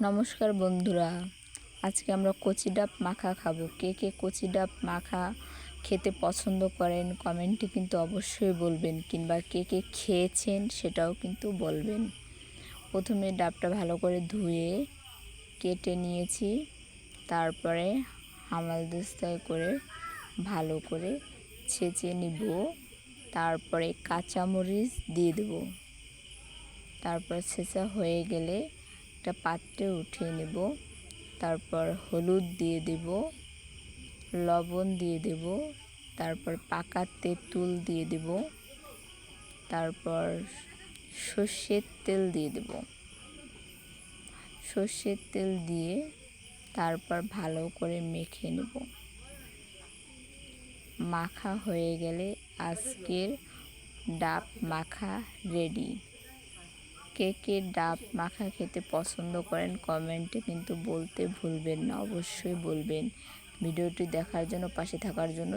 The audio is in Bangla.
নমস্কার বন্ধুরা, আজকে আমরা কচি ডাব মাখা খাবো। কে কে কচি ডাব মাখা খেতে পছন্দ করেন কমেন্টে কিন্তু অবশ্যই বলবেন, কিংবা কে কে খেয়েছেন সেটাও কিন্তু বলবেন। প্রথমে ডাবটা ভালো করে ধুয়ে কেটে নিয়েছি, তারপরে হামালদিস্তায় করে ভালো করে ছেঁচে নিব। তারপরে কাঁচামরিচ দিয়ে দেব। তারপর ছেঁচা হয়ে গেলে একটা পাত্রে উঠিয়ে নেব। তারপর হলুদ দিয়ে দেব, লবণ দিয়ে দেব, তারপর পাকা তেঁতুল দিয়ে দেব, তারপর সর্ষের তেল দিয়ে দেব। সর্ষের তেল দিয়ে তারপর ভালো করে মেখে নেব। মাখা হয়ে গেলে আজকের ডাব মাখা রেডি। কে কে ডাব মাখা খেতে পছন্দ করেন কমেন্টে কিন্তু বলতে ভুলবেন না, অবশ্যই বলবেন। ভিডিওটি দেখার জন্য, পাশে থাকার জন্য